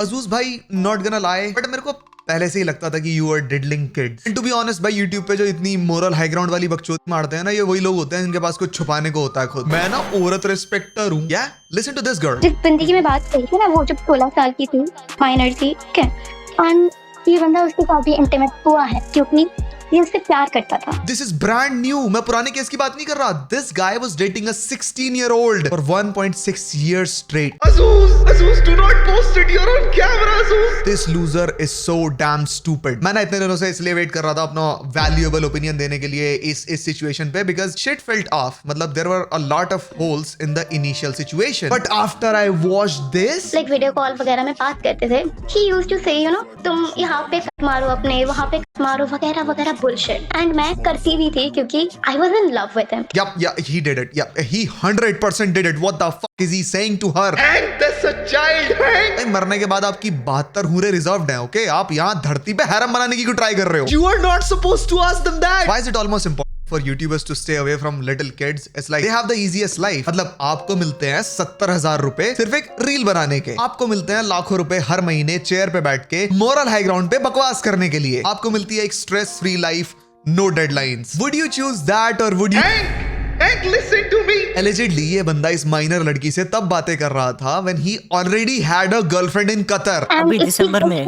अजूज भाई not gonna lie, but मेरे को पहले से ही लगता था कि you are diddling kids. And to be honest भाई, यूट्यूब पे जो इतनी मोरल हाई ग्राउंड वाली बकचोदी मारते हैं ना, ये वही लोग होते हैं जिनके पास कुछ छुपाने को होता है खुद। मैं ना औरत रिस्पेक्टर हूँ। या लिसन टू दिस गर्ल। जिस बंदी की मैं बात करी थी ना, वो जब 16 साल की थी, माइनर थी, ठीक है, और ये बंदा उसके साथ भी इंटीमेट हुआ है क्योंकि ये उससे प्यार करता था। This is brand new. मैं पुराने केस की बात नहीं कर रहा। This guy was dating a 16-year-old for 1.6 years straight. Azuz, do not post it. You're on camera, Azuz. This loser is so damn stupid. मैं ना इतने दिनों से इसलिए वेट कर रहा था अपना वैल्यूएबल ओपिनियन देने के लिए इस सिचुएशन पे, because shit felt off. मतलब there were a lot of holes in the initial situation. But after I watched this, like video call वगैरह में बात करते थे, he used to say, you know, तुम यहाँ पे मारो अपने, वहाँ पे मारो, वगैरह वगैरह bullshit. And मैं करती भी थी क्योंकि I was in love with him. yeah, he did it. Yeah, he 100% did it. What the fuck is he saying to her? Hank, that's a child, Hank. मरने के बाद आपकी 72 हूरे रिजर्व्ड हैं, ओके? आप यहाँ धरती पे हैरम बनाने की क्यों ट्राई कर रहे हो? You are not supposed to ask them that. Why is it almost impossible for YouTubers to stay away from little kids? It's like they have the easiest life. मतलब आपको मिलते हैं 70,000 रुपए सिर्फ एक रील बनाने के। आपको मिलते हैं लाखों रुपए हर महीने चेयर पे बैठ के मोरल हाई ग्राउंड पे बकवास करने के लिए। आपको मिलती है एक stress free life, no deadlines. Would you choose that or would you? Hank, listen to me. Allegedly, ये बंदा इस माइनर लड़की से तब बातें कर रहा था when he already had a girlfriend in Qatar. अभी दिसंबर में।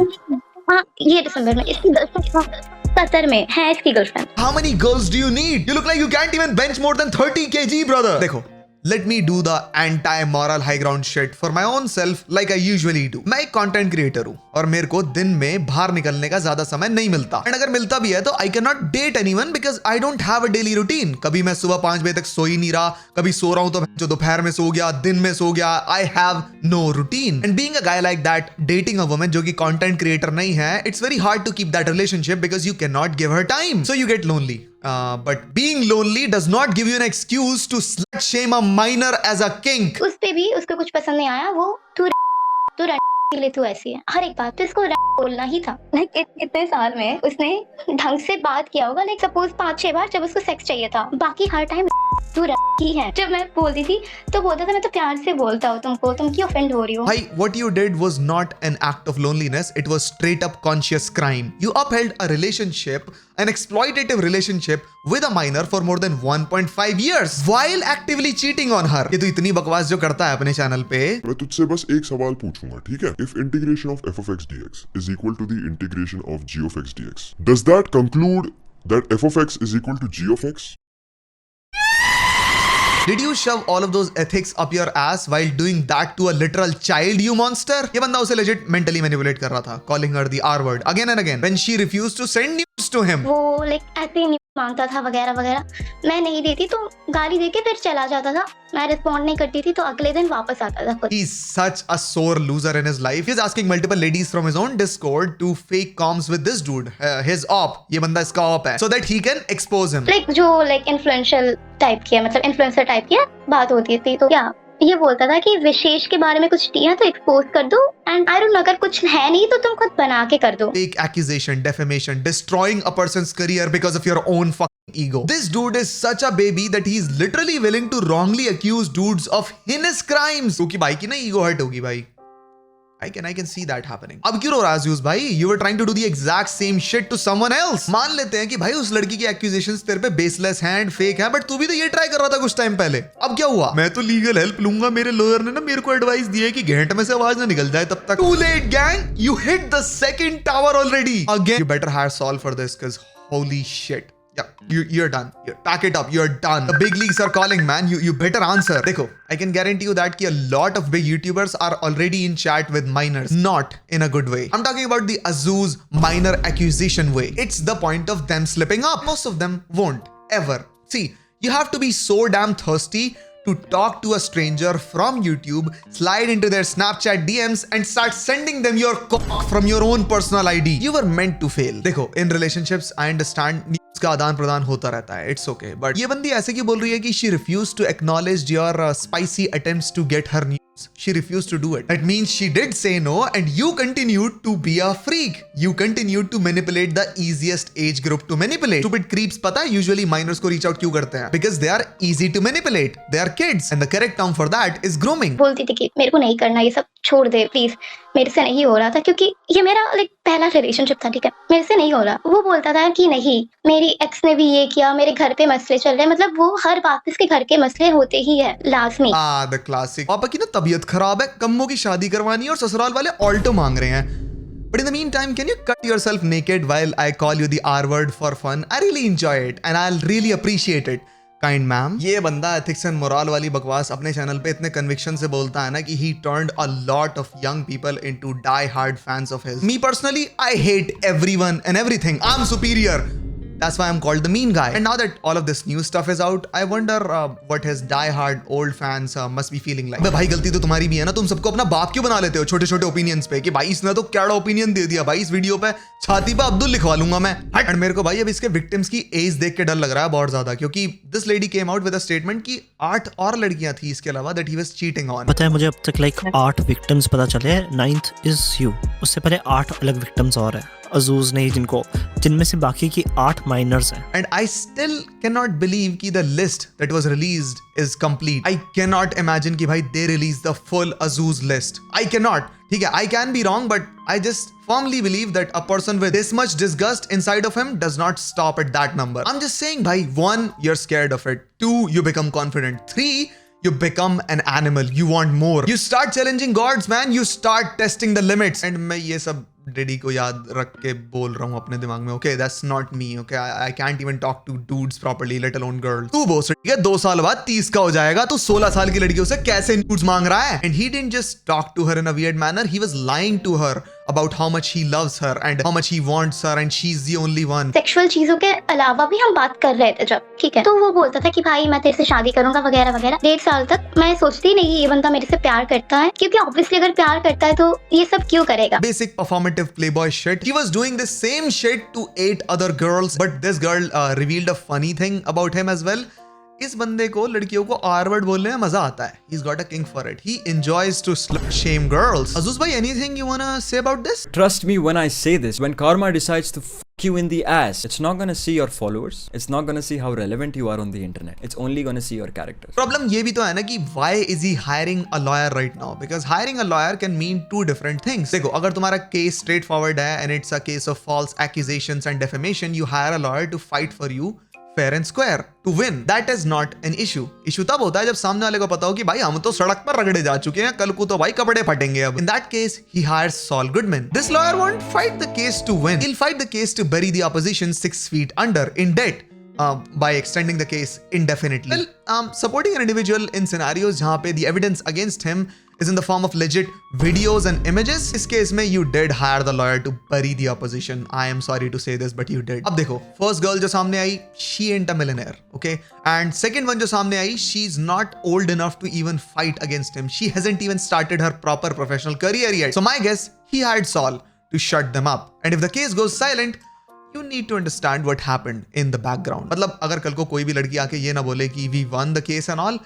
हाँ, ये दिसंबर में इसकी गर्लफ्रेंड कतर में है, इसकी girlfriend. How many girls do you need? You look like you can't even bench more than 30 kg, brother. देखो, let me do the anti-moral high ground shit for my own self like I usually do. मैं एक content creator हूँ और मेरे को दिन में बाहर निकलने का ज्यादा समय नहीं मिलता। And अगर मिलता भी है तो I cannot date anyone because I don't have a daily routine. कभी मैं सुबह 5 बजे तक सो ही नहीं रहा, कभी सो रहा हूँ तो जो दोपहर में सो गया, दिन में सो गया। I have no routine. And being a guy like that, dating a woman जो कि content creator नहीं है, it's very hard to keep that relationship because you cannot give her time. So you get lonely. But being lonely does not give you an excuse to slut shame a minor as a kink. उस पे भी उसको कुछ पसंद नहीं आया, वो तू के लिए तू ऐसी है, हर एक बात तो इसको बोलना ही था। लाइक इतने साल में उसने ढंग से बात किया होगा, लाइक सपोज 5-6 बार जब उसको सेक्स चाहिए था, बाकी हर टाइम तू ही है। जब मैं बोलती थी तो बोलता था मैं तो प्यार से बोलता हूँ तुमको, तुम क्यों ऑफेंड हो रही हो? Hi, what you did was not an act of loneliness, it was straight up conscious crime. You upheld a relationship, an exploitative relationship with a minor for more than 1.5 years while actively cheating on her. ये तो इतनी बकवास जो करता है अपने channel पे। मैं तुझसे बस एक सवाल पूछूंगा, ठीक है? If integration of f of x dx is equal to the integration of g of x dx, does that conclude that f of x is equal to g of x? Did you shove all of those ethics up your ass while doing that to a literal child, you monster? ये बंदा उसे legit mentally manipulate कर रहा था, calling her the R word again and again when she refused to send nudes to him. वो like ऐसे नहीं मांगता था वगैरह वगैरह, मैं नहीं देती तो गाली देके फिर चला जाता था, मैं रिस्पॉन्ड नहीं करती थी तो अगले दिन वापस आता था खुद। He's such a sore loser in his life. He's asking multiple ladies from his own Discord to fake comms with this dude, his op. ये बंदा इसका op है, so that he can expose him. Like जो like influential type की है, मतलब influencer type की बात होती थी, तो क्या ये बोलता था कि विशेष के बारे में कुछ दिया तो एक्सपोज कर दो, एंड आई डोंट नो अगर कुछ है नहीं तो तुम खुद बना के कर दो। Fake accusation, defamation, destroying a person's career because of your own fucking ego. This dude is such a baby that he's literally willing to wrongly accuse dudes of heinous crimes. क्योंकि भाई की ना ego hurt होगी भाई। I can see that happening. अब क्यों रो रहा है अज़ूज़ भाई? You were trying to do the exact same shit to someone else. मान लेते हैं कि भाई उस लड़की की accusations तेरे पे baseless हैं and fake हैं, but तू भी तो ये ट्राई कर रहा था कुछ टाइम पहले। अब क्या हुआ? मैं तो लीगल हेल्प लूंगा, मेरे लॉयर ने ना मेरे को एडवाइस दी है कि घेंट में से आवाज ना निकल जाए तब तक। Too late, gang. You hit the second tower already. Again, you better hire Saul for this, cause holy shit. Yeah, you're done. Pack it up. You're done. The big leagues are calling, man. You better answer. देखो, I can guarantee you that कि a lot of big YouTubers are already in chat with minors, not in a good way. I'm talking about the Azuz minor accusation way. It's the point of them slipping up. Most of them won't ever. See, you have to be so damn thirsty to talk to a stranger from YouTube, slide into their Snapchat DMs and start sending them your cock from your own personal ID. You were meant to fail. देखो, in relationships, I understand news का आदान प्रदान होता रहता है, it's okay. But ये बंदी ऐसे क्यों बोल रही है कि she refused to acknowledge your spicy attempts to get her news she refused to do it. That means she did say no and you continued to be a freak. You continued to manipulate the easiest age group to manipulate. Stupid creeps, पता है usually minors को reach out क्यों करते हैं? Because they are easy to manipulate. They are kids and the correct term for that is grooming. बोलती थी कि मेरे को नहीं करना, ये सब छोड़ दे प्लीज, मेरे से नहीं हो रहा था, क्योंकि ये मेरा पहला रिलेशनशिप था, ठीक है, मेरे से नहीं हो रहा। वो बोलता था कि नहीं, मेरी एक्स ने भी ये किया, मेरे घर पे मसले चल रहे हैं, मतलब वो हर बात पे इसके घर के मसले होते ही है लाजमी। The classic. पापा की ना तबीयत खराब है, कम्मो की शादी करवानी है और ससुराल वाले ऑल्टो मांग रहे हैं। But in the meantime, can you cut yourself naked while I call you the R word for fun? I really enjoy it and I'll really appreciate it. Kind ma'am. ये बंदा ethics and moral वाली बकवास अपने channel पे इतने conviction से बोलता है ना कि he turned a lot of young people into die-hard fans of his. Me personally, I hate everyone and everything. I'm superior. That's why I'm called the mean guy. And now that all of this new stuff is out, I wonder what his die-hard old fans must be feeling like. भाई गलती तो तुम्हारी भी है ना, तुम सबको अपना बाप क्यों बना लेते हो छोटे छोटे ओपिनियंस पे कि भाई इसने तो क्या ओपिनियन दे दिया भाई, इस वीडियो पे छाती पे अब्दुल लिखवा लूंगा मैं। एंड मेरे को भाई अब इसके विक्टिम्स की एज देख के डर लग रहा है बहुत ज्यादा, क्योंकि this lady came out with a statement कि 8 और लड़कियां थी इसके अलावा that he was cheating on. पता है मुझे अब तक 8 विक्टिम्स पता चले, 9th इज यू। उससे पहले 8 अलग विक्टिम्स और है, अजूज नहीं, जिनमें से बाकी की 8 माइनर्स हैं। And I still cannot believe कि the list that was released is complete. I cannot imagine कि भाई they released the full Azuz list. I cannot. ठीक है, I can be wrong, but I just firmly believe that a person with this much disgust inside of him does not stop at that number. I'm just saying भाई, 1, you're scared of it. 2, you become confident. 3, you become an animal. You want more. You start challenging gods, man. You start testing the limits. And मैं ये सब daddy को याद रख के बोल रहा हूँ अपने दिमाग में। Okay, that's not me. Okay, I can't even talk to dudes properly, let alone girls. तू बोल ठीक है, 2 साल बाद 30 का हो जाएगा, तू 16 साल की लड़कियों से कैसे न्यूड्स मांग रहा है? And he didn't just talk to her in a weird manner, he was lying to her about how much he loves her and how much he wants her and she's the only one. Sexual चीजों के अलावा भी हम बात कर रहे थे जब, ठीक है, तो वो बोलता था कि भाई मैं तेरे से शादी करूंगा वगैरह वगैरह। 1.5 साल तक मैं सोचती नहीं ये बंदा मेरे से प्यार करता है, क्योंकि ऑब्वियसली अगर प्यार करता है तो ये सब क्यों करेगा? Basic performative playboy shit. He was doing the same shit to 8 other girls, but this girl revealed a funny thing about him as well. इस बंदे को लड़कियों को आर वर्ड बोलने में मजा आता है. He's got a king for it. He enjoys to slut shame girls. Azuz bhai, anything you wanna say about this? Trust me when I say this. When karma decides to fuck you in the ass, it's not gonna see your followers. It's not gonna see how relevant you are on the internet. It's only gonna see your character. Problem ये भी तो है ना कि why is he hiring a lawyer right now? Because hiring a lawyer can mean 2 different things. देखो, अगर तुम्हारा case straightforward है and it's a case of false accusations and defamation, you hire a lawyer to fight for you fair and square to win. That is not an issue. Issue तब होता है जब सामने वाले को पता हो कि भाई हम तो सड़क पर रगड़े जा चुके हैं, कल को तो भाई कपड़े फटेंगे अब. In that case, he hires Saul Goodman. This lawyer won't fight the case to win. He'll fight the case to bury the opposition 6 feet under in debt. By extending the case indefinitely. Well, supporting an individual in scenarios जहाँ पे the evidence against him is in the form of legit videos and images. इस case में you did hire the lawyer to bury the opposition. I am sorry to say this, but you did. अब देखो, first girl जो सामने आई, she ain't a millionaire, okay? And second one जो सामने आई, she's not old enough to even fight against him. She hasn't even started her proper professional career yet. So my guess, he hired Saul to shut them up. And if the case goes silent, you need to understand what happened in the background. मतलब अगर कल को कोई भी लड़की आके ये ना बोले कि we won the case and all,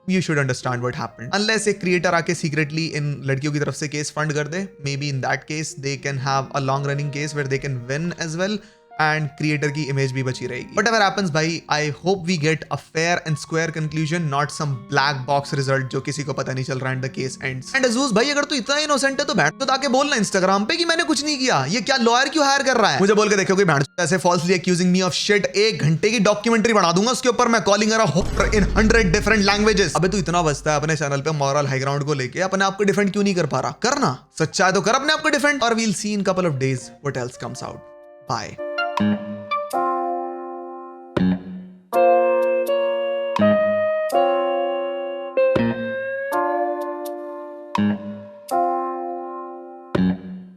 you should understand what happened. Unless एक creator आके secretly इन लड़कियों की तरफ से case fund कर दे, maybe in that case they can have a long running case where they can win as well. And creator की image भी बची रहेगी. Whatever happens भाई, I hope we get a fair and square conclusion, not some black box result जो किसी को पता नहीं चल रहा and the case ends. And Azuz भाई, अगर तू इतना innocent है तो बैठ तो ताके बोलना Instagram पे कि मैंने कुछ नहीं किया, ये क्या लॉयर क्यों हायर कर रहा है? मुझे बोल के देखो कि बैठ ऐसे falsely accusing me of shit, 1 घंटे की डॉक्यूमेंट्री बना दूंगा उसके ऊपर मैं calling her a whore in 100 different languages. अबे तू इतना बचता है अपने चैनल पे moral high ground को लेके, अपने आप को डिफेंड क्यों नहीं कर पा रहा? करना, सच्चा है तो कर अपने आप को डिफेंड. और we'll see in couple of days what else comes out. Bye.